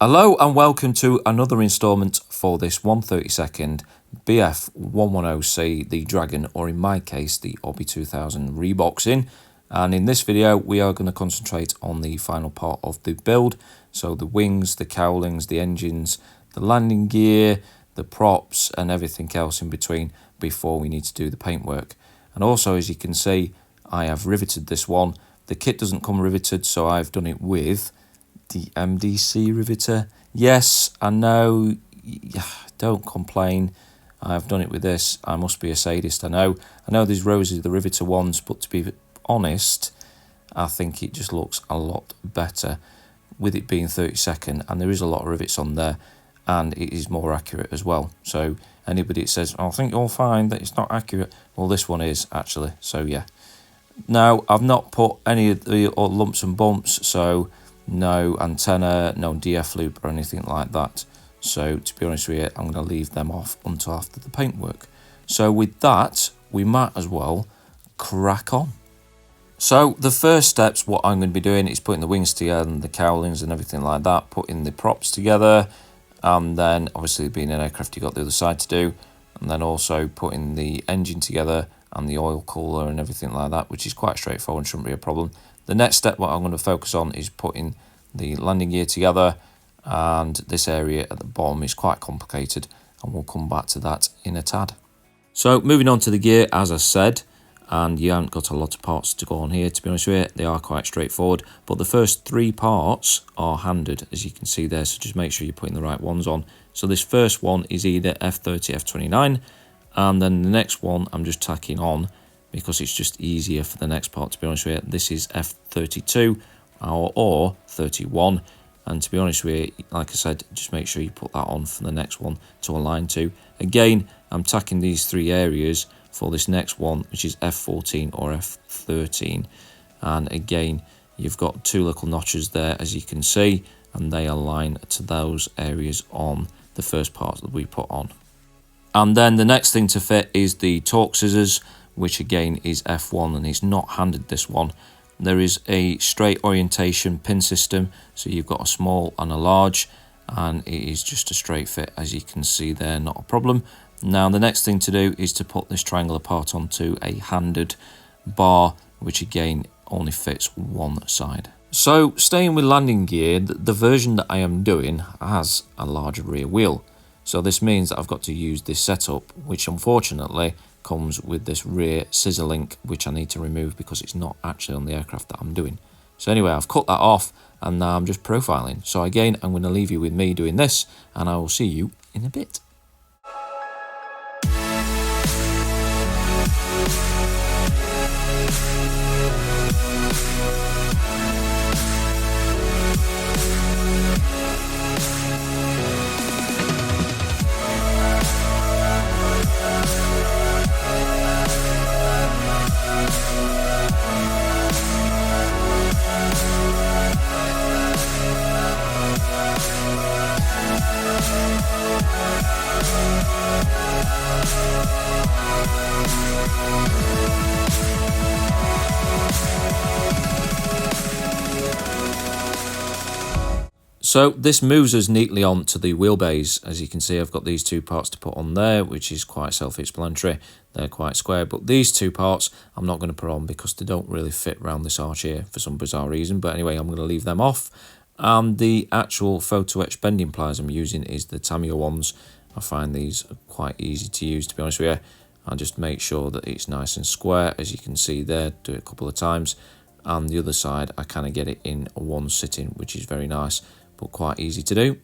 Hello and welcome to another instalment for this 1/32 Bf110C, the Dragon, or in my case, the Obby 2000 reboxing. And in this video, we are going to concentrate on the final part of the build. So the wings, the cowlings, the engines, the landing gear, the props, and everything else in between before we need to do the paintwork. And also, as you can see, I have riveted this one. The kit doesn't come riveted, so I've done it with the MDC riveter. Yes, I know, don't complain. I've done it with this. I must be a sadist, I know. I know these rows are the riveter ones, but to be honest, I think it just looks a lot better with it being 32nd, and there is a lot of rivets on there, and it is more accurate as well. So anybody that says, I think you'll find that it's not accurate, well, this one is actually, so yeah. Now, I've not put any of the lumps and bumps, so no antenna, no DF loop or anything like that. So to be honest with you, I'm going to leave them off until after the paintwork. So with that, we might as well crack on. So the first steps, what I'm going to be doing is putting the wings together and the cowlings and everything like that, putting the props together, and then obviously being an aircraft, you've got the other side to do, and then also putting the engine together and the oil cooler and everything like that, which is quite straightforward and shouldn't be a problem. The next step, what I'm going to focus on is putting the landing gear together, and this area at the bottom is quite complicated, and we'll come back to that in a tad. So moving on to the gear, as I said, and you haven't got a lot of parts to go on here, to be honest with you. They are quite straightforward, but the first three parts are handed, as you can see there, so just make sure you're putting the right ones on. So this first one is either F30, F29, and then the next one I'm just tacking on because it's just easier for the next part, to be honest with you. This is F32 or 31, and to be honest with you, like I said, just make sure you put that on for the next one to align to. Again, I'm tacking these three areas for this next one, which is F14 or F13, and again, you've got two little notches there, as you can see, and they align to those areas on the first part that we put on. And then the next thing to fit is the torque scissors, which again is F1, and it's not handed, this one. There is a straight orientation pin system, so you've got a small and a large, and it is just a straight fit, as you can see there, not a problem. Now the next thing to do is to put this triangular part onto a handed bar, which again only fits one side. So staying with landing gear, the version that I am doing has a larger rear wheel. So this means that I've got to use this setup, which unfortunately comes with this rear scissor link, which I need to remove because it's not actually on the aircraft that I'm doing. So anyway, I've cut that off, and now I'm just profiling. So again, I'm going to leave you with me doing this, and I will see you in a bit. So this moves us neatly on to the wheelbase. As you can see, I've got these two parts to put on there, which is quite self-explanatory. They're quite square, but these two parts I'm not going to put on because they don't really fit around this arch here for some bizarre reason. But anyway, I'm going to leave them off. And the actual photo etch bending pliers I'm using is the Tamiya ones. I find these are quite easy to use, to be honest with you. I'll just make sure that it's nice and square, as you can see there. Do it a couple of times. And the other side, I kind of get it in one sitting, which is very nice, but quite easy to do.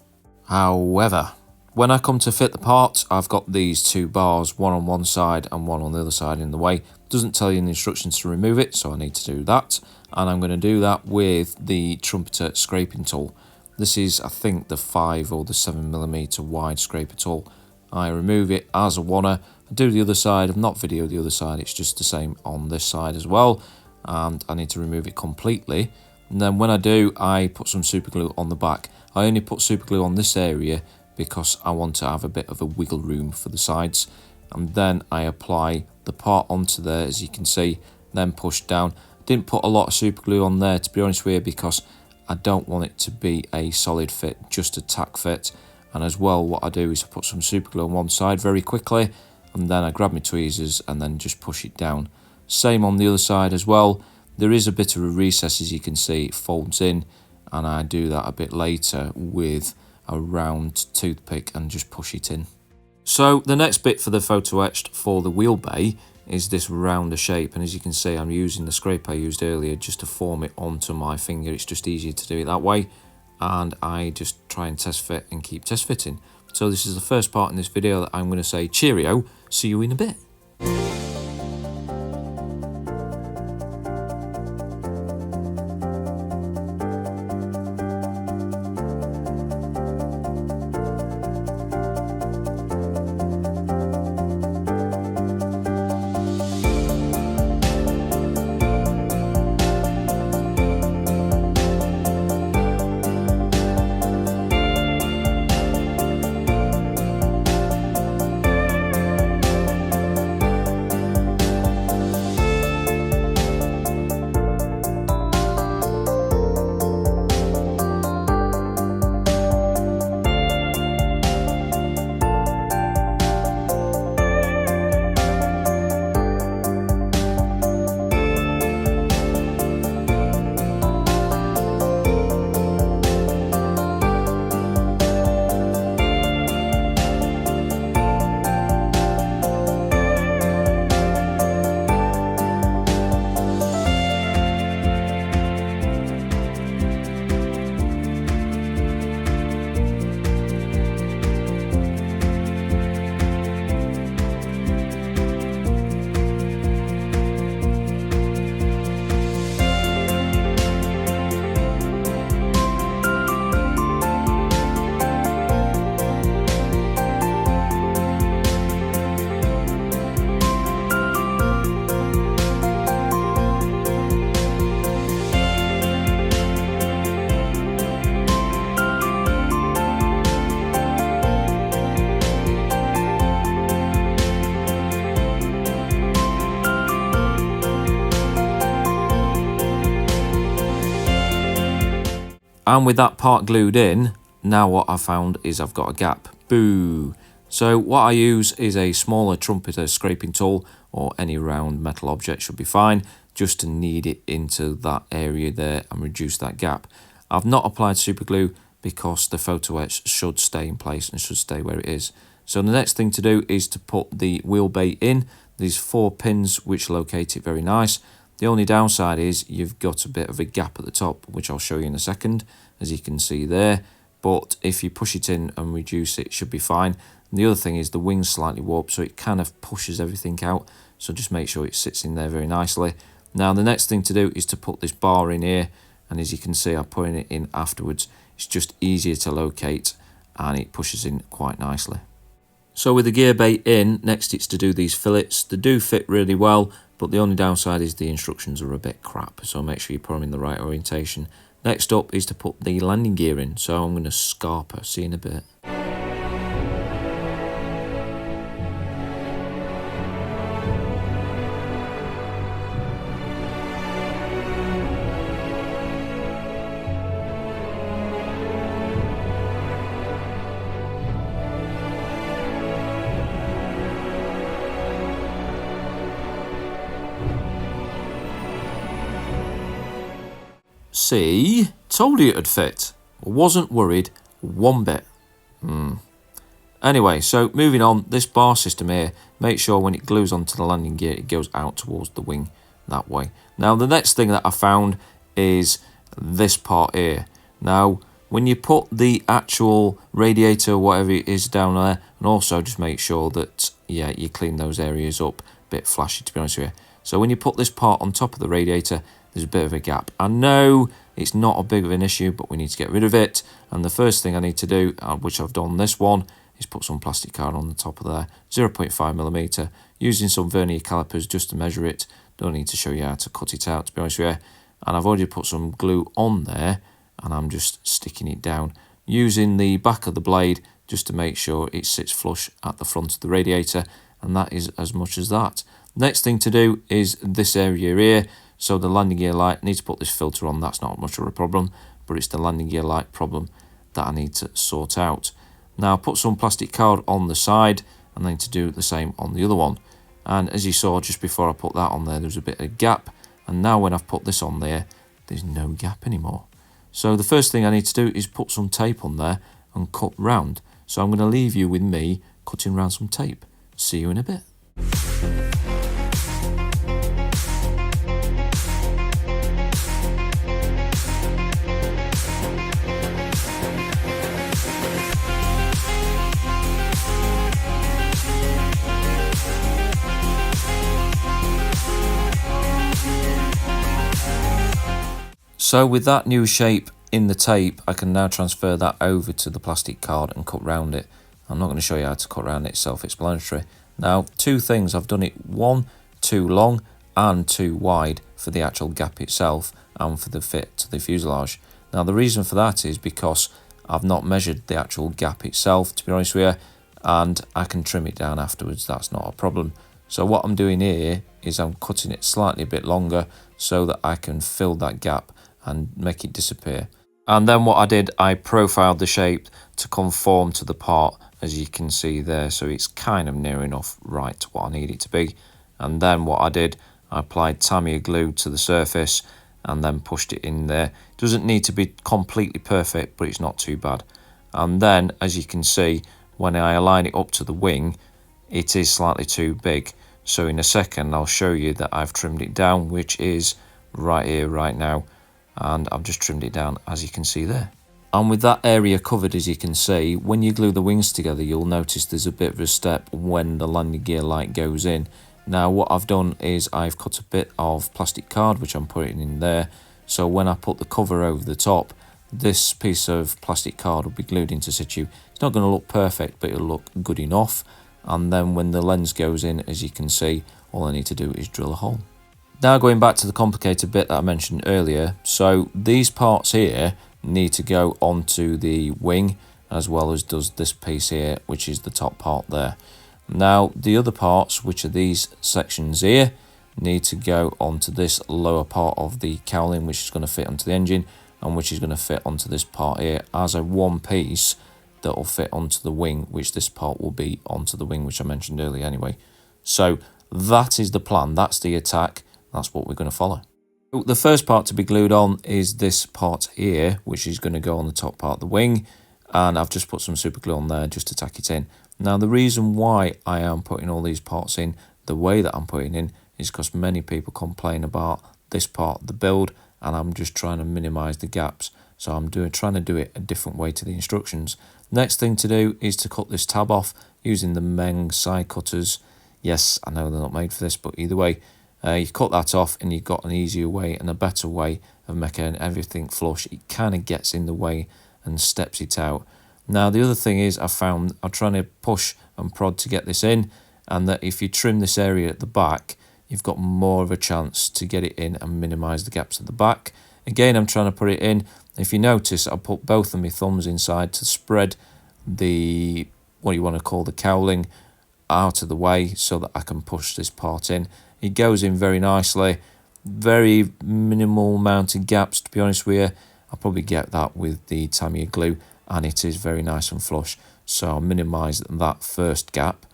However, when I come to fit the part, I've got these two bars, one on one side and one on the other side in the way. It doesn't tell you in the instructions to remove it, so I need to do that. And I'm going to do that with the trumpeter scraping tool. This is, I think, the 5 or the 7mm wide scraper tool. I remove it as I wanna. I do the other side. I've not videoed the other side, it's just the same on this side as well. And I need to remove it completely. And then when I do, I put some super glue on the back. I only put super glue on this area because I want to have a bit of a wiggle room for the sides. And then I apply the part onto there, as you can see, then push down. Didn't put a lot of super glue on there, to be honest with you, because I don't want it to be a solid fit, just a tack fit. And as well, what I do is I put some super glue on one side very quickly, and then I grab my tweezers and then just push it down. Same on the other side as well. There is a bit of a recess, as you can see, it folds in, and I do that a bit later with a round toothpick and just push it in. So the next bit for the photo etched for the wheel bay is this rounder shape, and as you can see, I'm using the scrape I used earlier just to form it onto my finger. It's just easier to do it that way, and I just try and test fit and keep test fitting. So this is the first part in this video that I'm going to say cheerio, see you in a bit. And with that part glued in, now what I found is I've got a gap. Boo! So what I use is a smaller trumpeter scraping tool, or any round metal object should be fine, just to knead it into that area there and reduce that gap. I've not applied super glue because the photo etch should stay in place and should stay where it is. So the next thing to do is to put the wheel bay in. These 4 pins which locate it very nice. The only downside is you've got a bit of a gap at the top, which I'll show you in a second, as you can see there. But if you push it in and reduce it, it should be fine. And the other thing is the wing's slightly warped, so it kind of pushes everything out. So just make sure it sits in there very nicely. Now the next thing to do is to put this bar in here, and as you can see, I'm putting it in afterwards. It's just easier to locate, and it pushes in quite nicely. So with the gear bay in, next it's to do these fillets. They do fit really well, but the only downside is the instructions are a bit crap, so make sure you put them in the right orientation. Next up is to put the landing gear in, so I'm going to scarper. See you in a bit. See, told you it'd fit. Wasn't worried one bit. Anyway, so moving on, this bar system here, make sure when it glues onto the landing gear, it goes out towards the wing that way. Now, the next thing that I found is this part here. Now, when you put the actual radiator, whatever it is down there, and also just make sure that, yeah, you clean those areas up. Bit flashy, to be honest with you. So when you put this part on top of the radiator, there's a bit of a gap. I know it's not a big of an issue, but we need to get rid of it. And the first thing I need to do, which I've done this one, is put some plastic card on the top of there, 0.5mm, using some vernier calipers just to measure it. Don't need to show you how to cut it out, to be honest with you. And I've already put some glue on there, and I'm just sticking it down, using the back of the blade just to make sure it sits flush at the front of the radiator, and that is as much as that. Next thing to do is this area here. So the landing gear light, need to put this filter on, that's not much of a problem. but it's the landing gear light problem that I need to sort out. Now I put some plastic card on the side and then to do the same on the other one. And as you saw just before I put that on there, there was a bit of gap, and now when I've put this on there, there's no gap anymore. So the first thing I need to do is put some tape on there and cut round. So I'm going to leave you with me cutting round some tape. See you in a bit. So with that new shape in the tape, I can now transfer that over to the plastic card and cut round it. I'm not going to show you how to cut round it, self-explanatory. Now, two things, I've done it one, too long and too wide for the actual gap itself and for the fit to the fuselage. Now the reason for that is because I've not measured the actual gap itself, to be honest with you, and I can trim it down afterwards, that's not a problem. So what I'm doing here is I'm cutting it slightly a bit longer so that I can fill that gap and make it disappear. And then what I did, I profiled the shape to conform to the part, as you can see there, so it's kind of near enough right to what I need it to be. And then what I did, I applied Tamiya glue to the surface and then pushed it in there. It doesn't need to be completely perfect, but it's not too bad. And then, as you can see, when I align it up to the wing, it is slightly too big. So in a second, I'll show you that I've trimmed it down, which is right here, right now. And I've just trimmed it down, as you can see there. And with that area covered, as you can see, when you glue the wings together, you'll notice there's a bit of a step when the landing gear light goes in. Now what I've done is I've cut a bit of plastic card, which I'm putting in there, so when I put the cover over the top, this piece of plastic card will be glued into situ. It's not going to look perfect, but it'll look good enough. And then when the lens goes in, as you can see, all I need to do is drill a hole. Now going back to the complicated bit that I mentioned earlier, so these parts here need to go onto the wing, as well as does this piece here, which is the top part there. Now the other parts, which are these sections here, need to go onto this lower part of the cowling, which is going to fit onto the engine, and which is going to fit onto this part here as a one piece that will fit onto the wing, which this part will be onto the wing, which I mentioned earlier anyway. So that is the plan, that's the attack. That's what we're going to follow. The first part to be glued on is this part here, which is going to go on the top part of the wing, and I've just put some super glue on there just to tack it in. Now the reason why I am putting all these parts in the way that I'm putting in is because many people complain about this part of the build, and I'm just trying to minimize the gaps, so I'm trying to do it a different way to the instructions. Next thing to do is to cut this tab off using the Meng side cutters. Yes, I know they're not made for this, but either way, you cut that off and you've got an easier way and a better way of making everything flush. It kind of gets in the way and steps it out. Now the other thing is, I found I'm trying to push and prod to get this in, and that if you trim this area at the back, you've got more of a chance to get it in and minimize the gaps at the back. Again, I'm trying to put it in. If you notice, I put both of my thumbs inside to spread the, what you want to call the cowling, out of the way so that I can push this part in. It goes in very nicely, very minimal amount of gaps, to be honest with you. I'll probably get that with the Tamiya glue, and it is very nice and flush, so I'll minimise that first gap.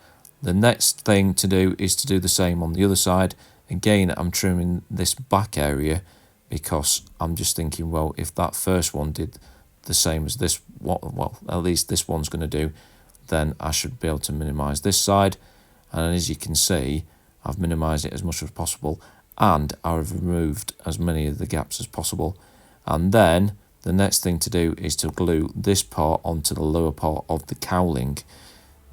The next thing to do is to do the same on the other side. Again, I'm trimming this back area because I'm just thinking, well, if that first one did the same as this one, well, at least this one's going to do, then I should be able to minimise this side. And as you can see, I've minimised it as much as possible, and I've removed as many of the gaps as possible. And then the next thing to do is to glue this part onto the lower part of the cowling.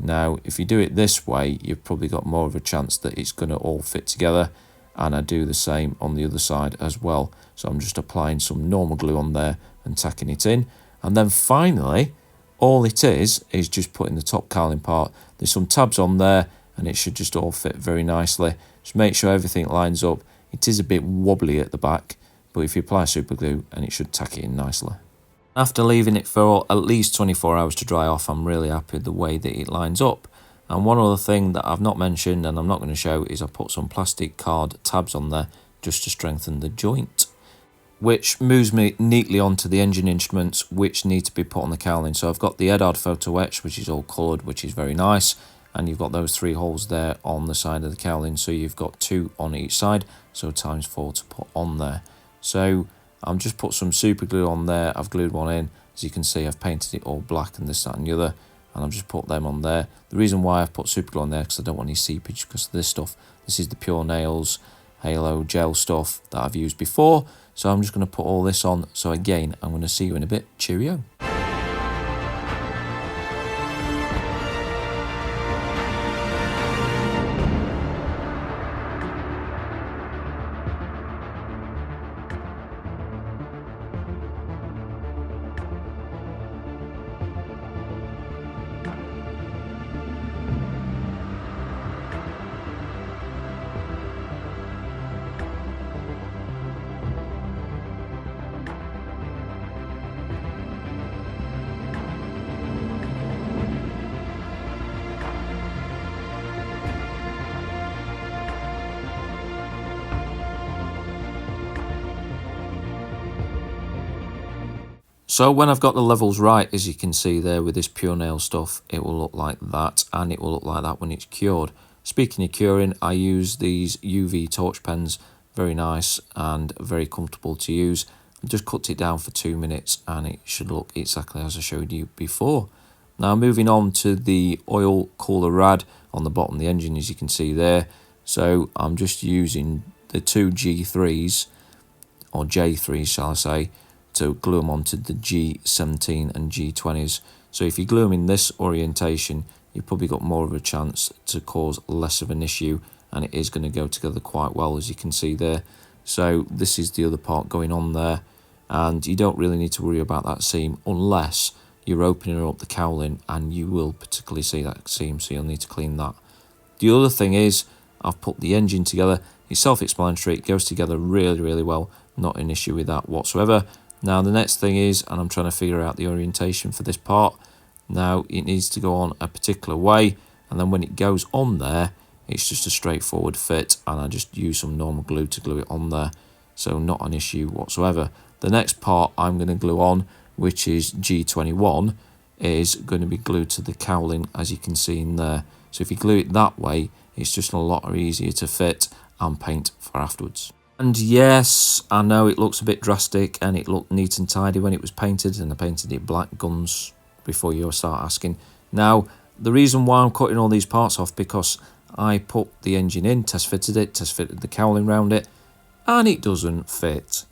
Now, if you do it this way, you've probably got more of a chance that it's going to all fit together, and I do the same on the other side as well. So I'm just applying some normal glue on there and tacking it in. And then finally, all it is just putting the top cowling part. There's some tabs on there, and it should just all fit very nicely. Just make sure everything lines up. It is a bit wobbly at the back, but if you apply super glue, and it should tack it in nicely. After leaving it for at least 24 hours to dry off, I'm really happy with the way that it lines up. And one other thing that I've not mentioned and I'm not going to show is I put some plastic card tabs on there just to strengthen the joint. which moves me neatly onto the engine instruments which need to be put on the cowling. So I've got the Edard photo etch, which is all coloured, which is very nice, and you've got those 3 holes there on the side of the cowling, so you've got 2 on each side, so times 4 to put on there. So I've just put some super glue on there. I've glued one in. As you can see, I've painted it all black and this, that and the other, and I've just put them on there. The reason why I've put super glue on there because I don't want any seepage because of this stuff. This is the Pure Nails Halo gel stuff that I've used before, so I'm just going to put all this on. So again, I'm going to see you in a bit. Cheerio. So when I've got the levels right, as you can see there with this Pure Nail stuff, it will look like that, and it will look like that when it's cured. Speaking of curing, I use these UV torch pens, very nice and very comfortable to use. I just cut it down for 2 minutes and it should look exactly as I showed you before. Now moving on to the oil cooler rad on the bottom of the engine, as you can see there. So I'm just using the 2 G3s, or J3s shall I say, to glue them onto the G17 and G20s. So if you glue them in this orientation, you've probably got more of a chance to cause less of an issue, and it is going to go together quite well, as you can see there. So this is the other part going on there, and you don't really need to worry about that seam unless you're opening up the cowling, and you will particularly see that seam, so you'll need to clean that. The other thing is, I've put the engine together. It's self-explanatory, it goes together really well, not an issue with that whatsoever. Now the next thing is, and I'm trying to figure out the orientation for this part. Now it needs to go on a particular way, and then when it goes on there, it's just a straightforward fit, and I just use some normal glue to glue it on there, so not an issue whatsoever. The next part I'm going to glue on, which is G21, is going to be glued to the cowling, as you can see in there. So if you glue it that way, it's just a lot easier to fit and paint for afterwards. And yes, I know it looks a bit drastic and it looked neat and tidy when it was painted, and I painted it black guns before you start asking. Now, the reason why I'm cutting all these parts off, because I put the engine in, test fitted the cowling round it, and it doesn't fit.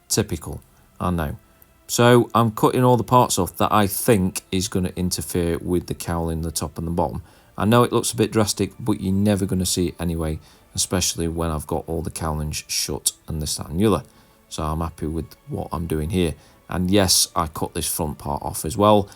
Typical, I know. So I'm cutting all the parts off that I think is going to interfere with the cowling, the top and the bottom. I know it looks a bit drastic, but you're never going to see it anyway, especially when I've got all the cowlings shut and this, that and the other. So I'm happy with what I'm doing here. And yes, I cut this front part off as well.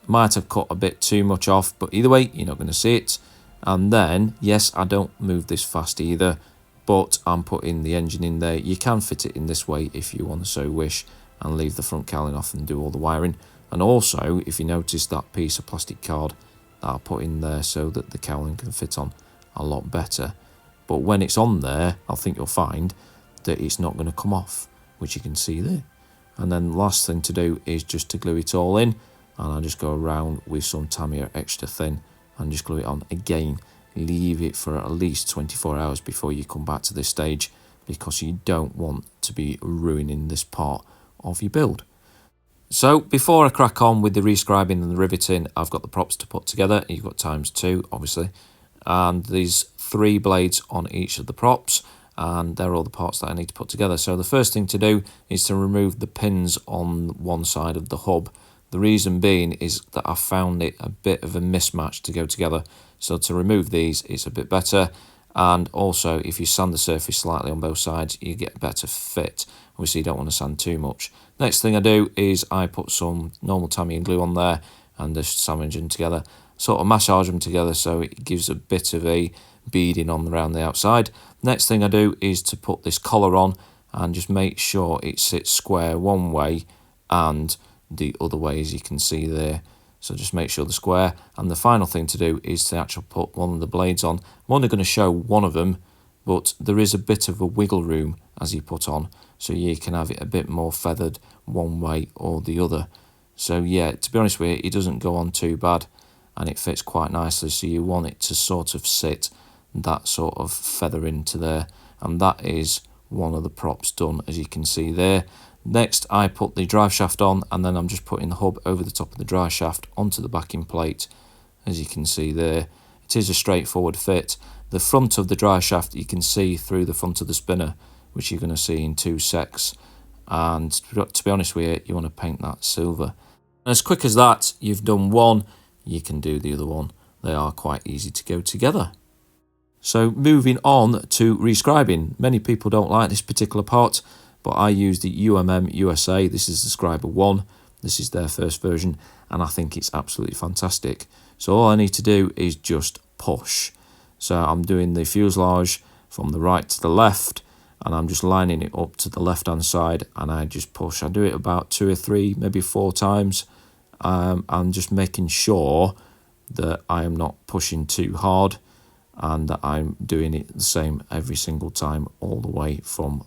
Might have cut a bit too much off, but either way, you're not going to see it. And then, yes, I don't move this fast either, but I'm putting the engine in there. You can fit it in this way if you want to so wish, and leave the front cowling off and do all the wiring. And also, if you notice that piece of plastic card that I put in there so that the cowling can fit on a lot better. But when it's on there, I think you'll find that it's not going to come off, which you can see there. And then the last thing to do is just to glue it all in, and I just go around with some Tyre extra thin and just glue it on again. Leave it for at least 24 hours before you come back to this stage, because you don't want to be ruining this part of your build. So before I crack on with the re-scribing and the riveting, I've got the props to put together. You've got ×2 obviously, and these 3 blades on each of the props, and they're all the parts that I need to put together. So the first thing to do is to remove the pins on one side of the hub. The reason being is that I found it a bit of a mismatch to go together, so to remove these it's a bit better. And also, if you sand the surface slightly on both sides, you get a better fit. Obviously you don't want to sand too much. Next thing I do is I put some normal Tamiya glue on there and just sandwich them together, sort of massage them together so it gives a bit of a beading on around the outside. Next thing I do is to put this collar on and just make sure it sits square one way and the other way, as you can see there. So just make sure the square. And the final thing to do is to actually put one of the blades on. I'm only going to show one of them, but there is a bit of a wiggle room as you put on, so you can have it a bit more feathered one way or the other. So yeah, to be honest with you, it doesn't go on too bad and it fits quite nicely, so you want it to sort of sit that sort of feather into there, and that is one of the props done, as you can see there. Next I put the drive shaft on, and then I'm just putting the hub over the top of the drive shaft onto the backing plate, as you can see there. It is a straightforward fit. The front of the drive shaft you can see through the front of the spinner, which you're going to see in 2 secs, and to be honest with you, you want to paint that silver. And as quick as that, you've done one, you can do the other one. They are quite easy to go together. So moving on to re-scribing. Many people don't like this particular part, but I use the UMM USA. This is the Scriber 1. This is their first version, and I think it's absolutely fantastic. So all I need to do is just push. So I'm doing the fuselage from the right to the left, and I'm just lining it up to the left hand side, and I just push. I do it about 2 or 3, maybe 4 times. I'm just making sure that I am not pushing too hard, and that I'm doing it the same every single time, all the way from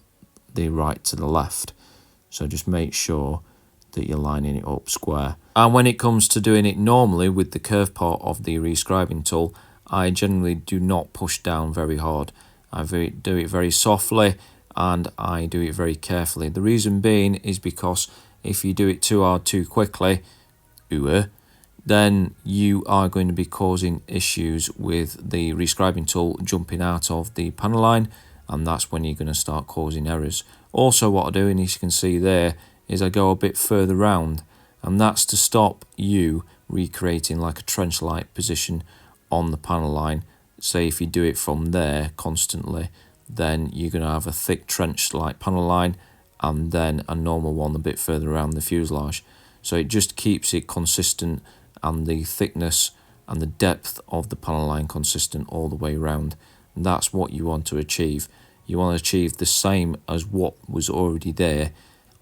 the right to the left. So just make sure that you're lining it up square. And when it comes to doing it normally with the curve part of the re-scribing tool, I generally do not push down very hard. I do it very softly, and I do it very carefully. The reason being is because if you do it too hard too quickly, then you are going to be causing issues with the re-scribing tool jumping out of the panel line, and that's when you're going to start causing errors. Also what I do, and as you can see there, is I go a bit further round, and that's to stop you recreating like a trench-like position on the panel line. Say if you do it from there constantly, then you're going to have a thick trench-like panel line and then a normal one a bit further around the fuselage. So it just keeps it consistent, and the thickness and the depth of the panel line consistent all the way around. And that's what you want to achieve. You want to achieve the same as what was already there.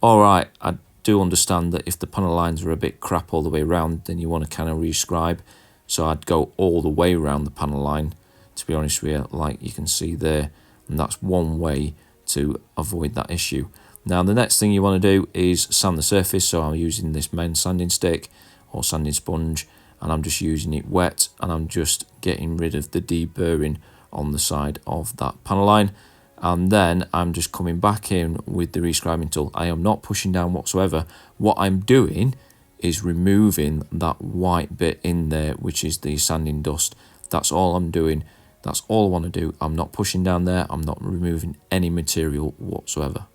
Alright, I do understand that if the panel lines are a bit crap all the way around, then you want to kind of re-scribe. So I'd go all the way around the panel line, to be honest with you, like you can see there. And that's one way to avoid that issue. Now the next thing you want to do is sand the surface. So I'm using this main sanding stick or sanding sponge, and I'm just using it wet, and I'm just getting rid of the deburring on the side of that panel line. And then I'm just coming back in with the re-scribing tool. I am not pushing down whatsoever. What I'm doing is removing that white bit in there, which is the sanding dust. That's all I'm doing. That's all I want to do. I'm not pushing down there. I'm not removing any material whatsoever.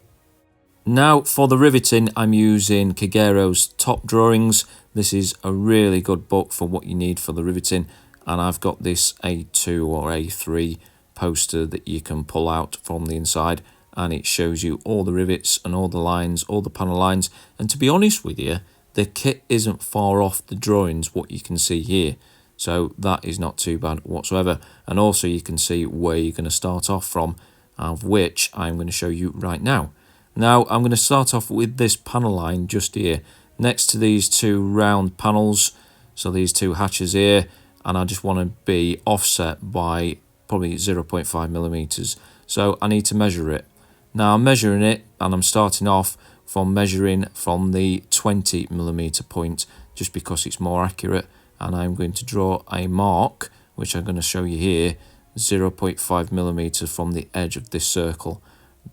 Now for the riveting, I'm using Kagero's Top Drawings. This is a really good book for what you need for the riveting, and I've got this A2 or A3 poster that you can pull out from the inside, and it shows you all the rivets and all the lines, all the panel lines. And to be honest with you, the kit isn't far off the drawings, what you can see here. So that is not too bad whatsoever. And also you can see where you're going to start off from, of which I'm going to show you right now. Now I'm going to start off with this panel line just here, next to these 2 round panels, so these 2 hatches here, and I just want to be offset by probably 0.5 millimeters. So I need to measure it. Now I'm measuring it, and I'm starting off from measuring from the 20 millimeter point, just because it's more accurate, and I'm going to draw a mark, which I'm going to show you here, 0.5 millimeters from the edge of this circle.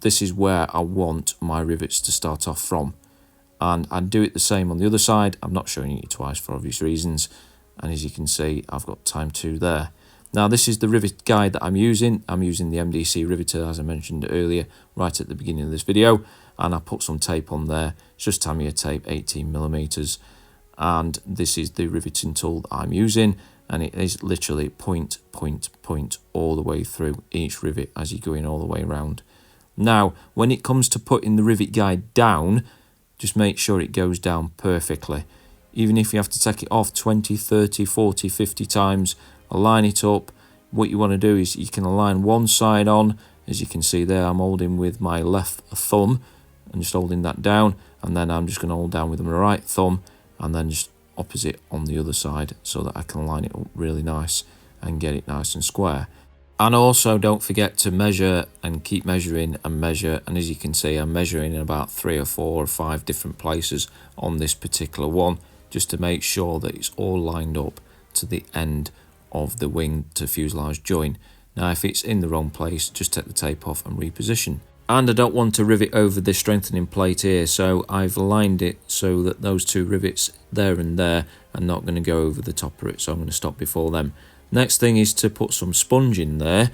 This is where I want my rivets to start off from, and I do it the same on the other side. I'm not showing you twice for obvious reasons, and as you can see, I've got time 2 there. Now this is the rivet guide that I'm using. I'm using the MDC riveter, as I mentioned earlier, right at the beginning of this video, and I put some tape on there. It's just Tamiya tape, 18 millimeters, and this is the riveting tool that I'm using, and it is literally point all the way through each rivet as you're going all the way around. Now when it comes to putting the rivet guide down, just make sure it goes down perfectly. Even if you have to take it off 20, 30, 40, 50 times, align it up. What you want to do is you can align one side on, as you can see there, I'm holding with my left thumb and just holding that down, and then I'm just going to hold down with my right thumb and then just opposite on the other side, so that I can line it up really nice and get it nice and square. And also don't forget to measure and keep measuring and measure, and as you can see I'm measuring in about 3 or 4 or 5 different places on this particular one, just to make sure that it's all lined up to the end of the wing to fuselage join. Now if it's in the wrong place, just take the tape off and reposition. And I don't want to rivet over this strengthening plate here, so I've lined it so that those 2 rivets there and there are not going to go over the top of it, so I'm going to stop before them. Next thing is to put some sponge in there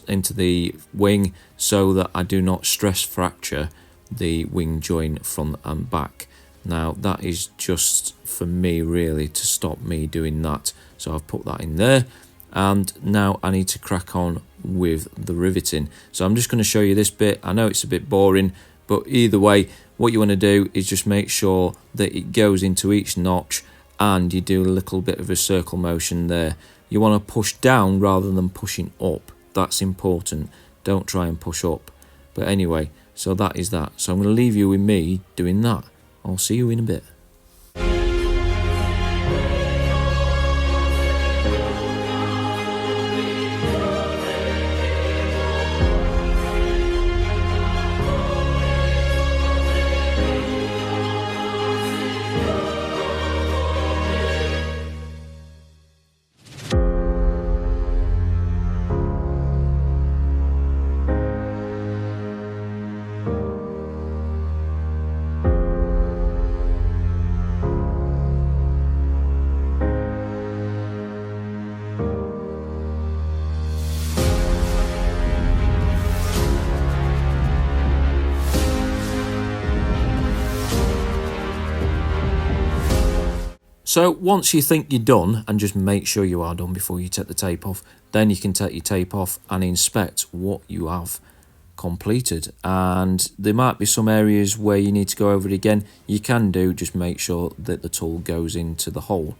into the wing so that I do not stress fracture the wing joint front and back. Now that is just for me really to stop me doing that, so I've put that in there. And now I need to crack on with the riveting. So I'm just going to show you this bit. I know it's a bit boring, but either way, what you want to do is just make sure that it goes into each notch and you do a little bit of a circle motion there. You want to push down rather than pushing up. That's important. Don't try and push up. But anyway, so that is that. So I'm going to leave you with me doing that. I'll see you in a bit. So once you think you're done, and just make sure you are done before you take the tape off, then you can take your tape off and inspect what you have completed. And there might be some areas where you need to go over it again. You can do, just make sure that the tool goes into the hole.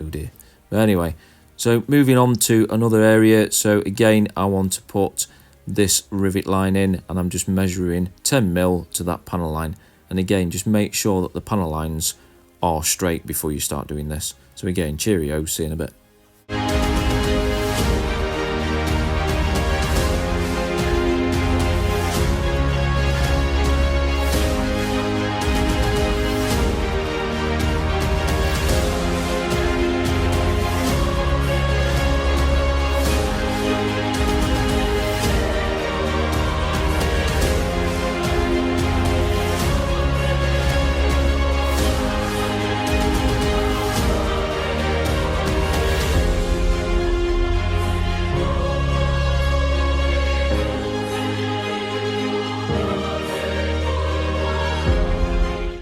Oh dear. But anyway, so moving on to another area. So again, I want to put this rivet line in, and I'm just measuring 10mm to that panel line. And again, just make sure that the panel lines are straight before you start doing this. So again, cheerio, see you in a bit.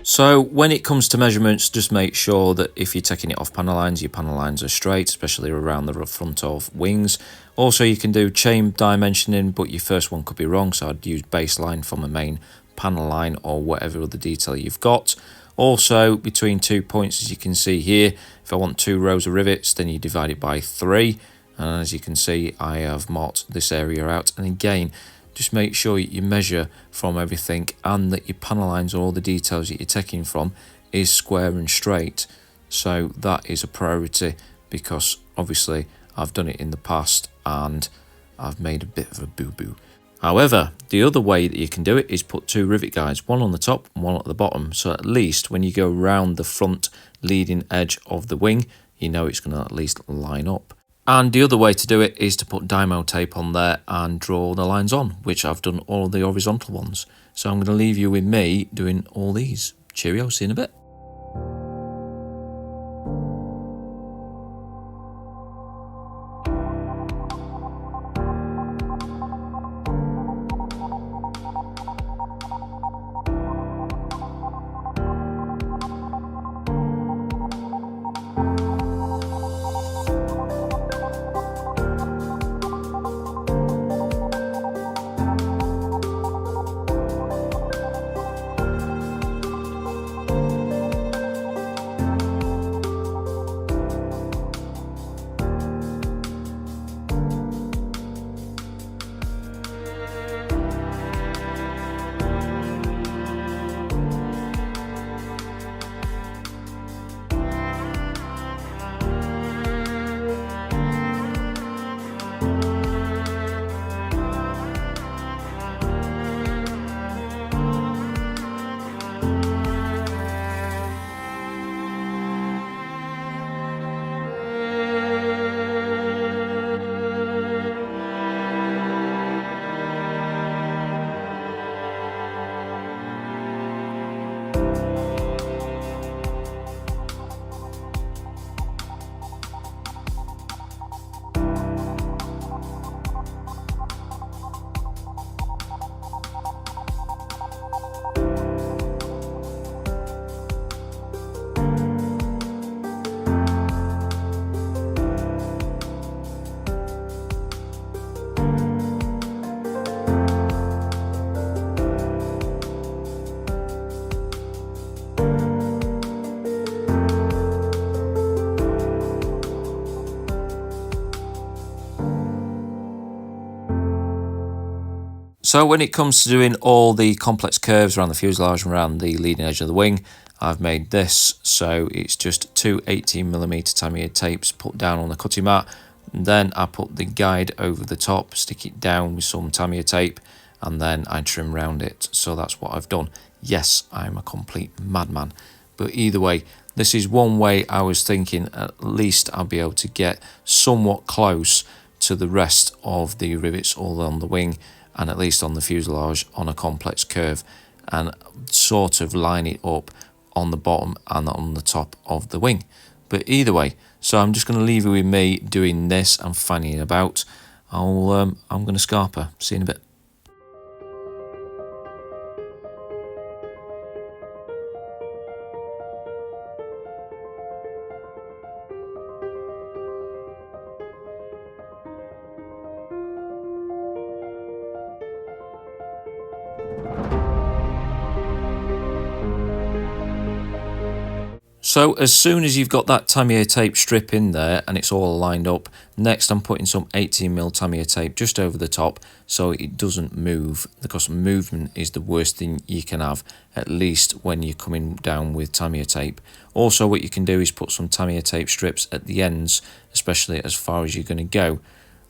So when it comes to measurements, just make sure that if you're taking it off panel lines, your panel lines are straight, especially around the front of wings. Also, you can do chain dimensioning, but your first one could be wrong, so I'd use baseline from a main panel line or whatever other detail you've got. Also, between 2 points, as you can see here, if I want 2 rows of rivets, then you divide it by 3. And as you can see, I have marked this area out. And again, just make sure you measure from everything and that your panel lines or all the details that you're taking from is square and straight. So that is a priority, because obviously I've done it in the past and I've made a bit of a boo-boo. However, the other way that you can do it is put 2 rivet guides, one on the top and one at the bottom. So at least when you go round the front leading edge of the wing, you know it's going to at least line up. And the other way to do it is to put Dymo tape on there and draw the lines on, which I've done all the horizontal ones. So I'm going to leave you with me doing all these. Cheerio, see you in a bit. So when it comes to doing all the complex curves around the fuselage and around the leading edge of the wing, I've made this, so it's just two 18mm Tyre tapes put down on the cutting mat. And then I put the guide over the top, stick it down with some Tyre tape, and then I trim around it. So that's what I've done. Yes, I'm a complete madman. But either way, this is one way I was thinking at least I'll be able to get somewhat close to the rest of the rivets all on the wing, and at least on the fuselage on a complex curve, and sort of line it up on the bottom and on the top of the wing. But either way, so I'm just going to leave you with me doing this and fanning about. I'm going to scarper. See you in a bit. So as soon as you've got that Tyre tape strip in there and it's all lined up, next I'm putting some 18mm Tyre tape just over the top so it doesn't move, because movement is the worst thing you can have, at least when you're coming down with Tyre tape. Also what you can do is put some Tyre tape strips at the ends, especially as far as you're going to go.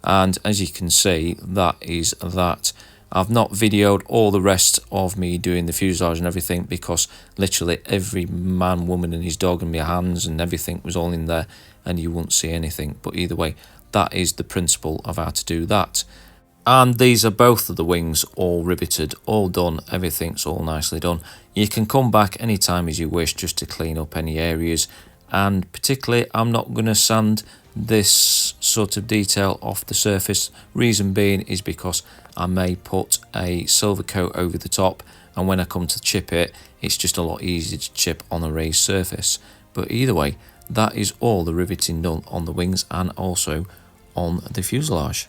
And as you can see, that is that. I've not videoed all the rest of me doing the fuselage and everything, because literally every man, woman and his dog and my hands and everything was all in there and you won't see anything. But either way, that is the principle of how to do that. And these are both of the wings all riveted, all done, everything's all nicely done. You can come back anytime as you wish just to clean up any areas, and particularly I'm not going to sand this sort of detail off the surface. Reason being is because I may put a silver coat over the top, and when I come to chip it, it's just a lot easier to chip on a raised surface. But either way, that is all the riveting done on the wings and also on the fuselage.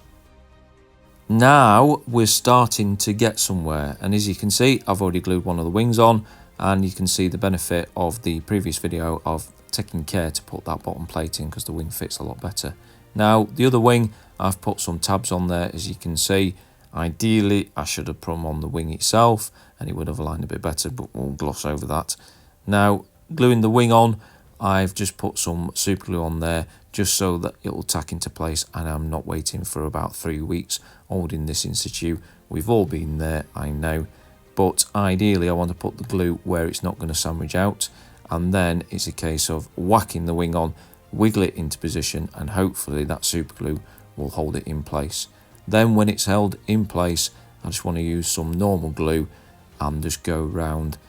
Now we're starting to get somewhere, and as you can see, I've already glued one of the wings on, and you can see the benefit of the previous video of taking care to put that bottom plate in, because the wing fits a lot better. Now the other wing, I've put some tabs on there, as you can see. Ideally I should have put them on the wing itself and it would have aligned a bit better, but we'll gloss over that. Now gluing the wing on, I've just put some super glue on there just so that it will tack into place, and I'm not waiting for about 3 weeks holding this in situ. We've all been there, I know, but ideally I want to put the glue where it's not going to sandwich out, and then it's a case of whacking the wing on, wiggle it into position, and hopefully that super glue will hold it in place. Then when it's held in place, I just want to use some normal glue and just go around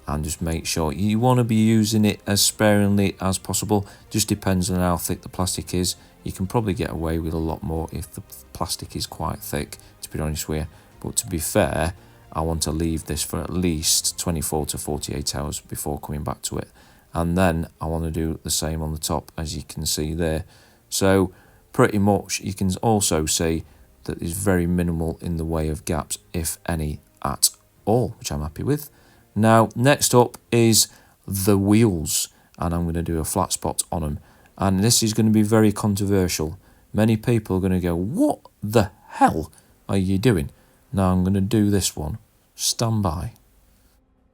and just make sure. You want to be using it as sparingly as possible. Just depends on how thick the plastic is. You can probably get away with a lot more if the plastic is quite thick, to be honest with you. But to be fair, I want to leave this for at least 24 to 48 hours before coming back to it. And then I want to do the same on the top, as you can see there. So pretty much you can also see that is very minimal in the way of gaps, if any at all, which I'm happy with. Now next up is the wheels, and I'm going to do a flat spot on them, and this is going to be very controversial. Many people are going to go, what the hell are you doing? Now I'm going to do this one. Stand by.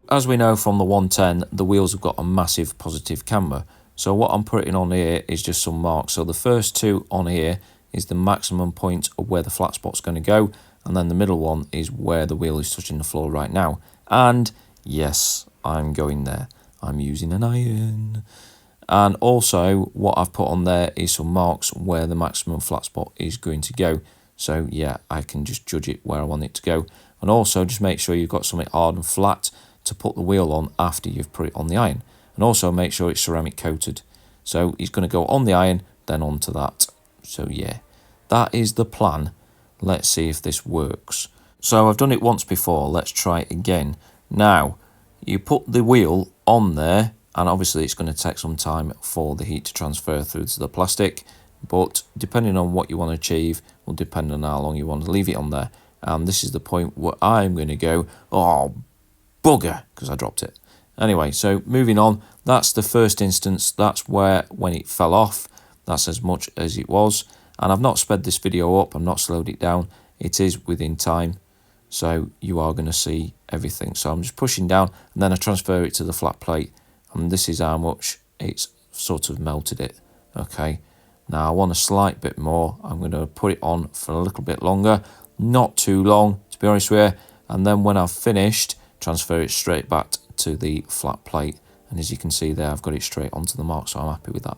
As we know from the 110, the wheels have got a massive positive camber, so what I'm putting on here is just some marks. So the first two on here is the maximum point of where the flat spot's going to go, and then the middle one is where the wheel is touching the floor right now. And yes, I'm going there. I'm using an iron. And also what I've put on there is some marks where the maximum flat spot is going to go. So yeah, I can just judge it where I want it to go. And also just make sure you've got something hard and flat to put the wheel on after you've put it on the iron. And also make sure it's ceramic coated. So it's going to go on the iron, then onto that. So yeah, that is the plan. Let's see if this works. So I've done it once before, let's try it again. Now, you put the wheel on there, and obviously it's going to take some time for the heat to transfer through to the plastic, but depending on what you want to achieve will depend on how long you want to leave it on there. And this is the point where I'm going to go, oh bugger, because I dropped it. Anyway, so moving on, that's the first instance. That's where when it fell off, that's as much as it was. And I've not sped this video up, I've not slowed it down. It is within time. so you are going to see everything. So I'm just pushing down, and then I transfer it to the flat plate, and this is how much it's sort of melted it. Okay, now I want a slight bit more. I'm going to put it on for a little bit longer, not too long to be honest with you, and then when I've finished, transfer it straight back to the flat plate, and as you can see there, I've got it straight onto the mark, so I'm happy with that.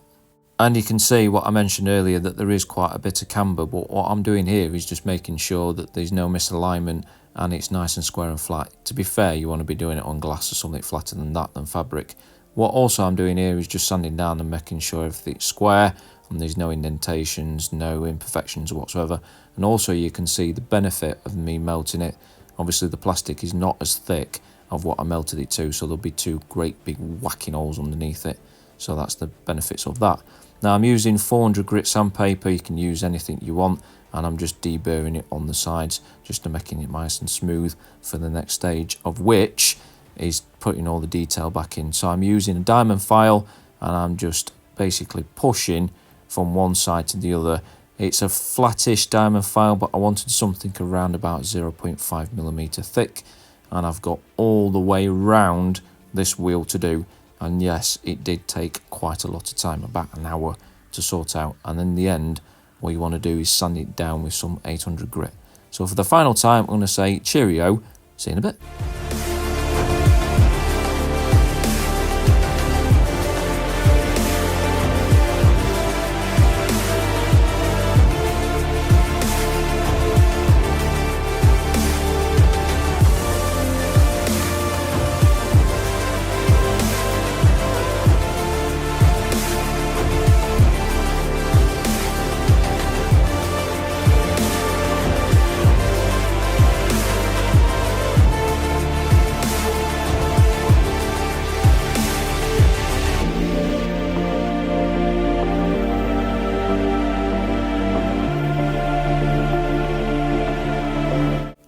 And you can see what I mentioned earlier, that there is quite a bit of camber, but what I'm doing here is just making sure that there's no misalignment and it's nice and square and flat. To be fair, you want to be doing it on glass or something flatter than that, than fabric. What also I'm doing here is just sanding down and making sure everything's square and there's no indentations, no imperfections whatsoever. And also you can see the benefit of me melting it. Obviously the plastic is not as thick of what I melted it to, so there'll be two great big whacking holes underneath it. So that's the benefits of that. Now I'm using 400 grit sandpaper. You can use anything you want, and I'm just deburring it on the sides just to making it nice and smooth for the next stage, of which is putting all the detail back in. So I'm using a diamond file and I'm just basically pushing from one side to the other. It's a flattish diamond file, but I wanted something around about 0.5mm thick, and I've got all the way round this wheel to do. And yes, it did take quite a lot of time, about an hour to sort out. And in the end, what you want to do is sand it down with some 800 grit. So for the final time, I'm going to say cheerio, see you in a bit.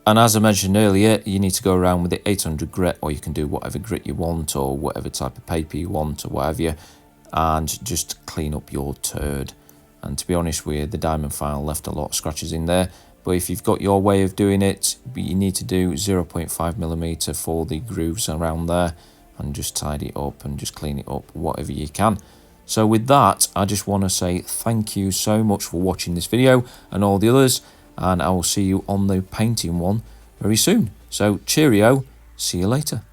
And as I mentioned earlier, you need to go around with the 800 grit, or you can do whatever grit you want, or whatever type of paper you want, or whatever, and just clean up your turd. And to be honest with you, the diamond file left a lot of scratches in there. But if you've got your way of doing it, you need to do 0.5mm for the grooves around there, and just tidy it up and just clean it up, whatever you can. So with that, I just want to say thank you so much for watching this video and all the others, and I will see you on the painting one very soon. So cheerio, see you later.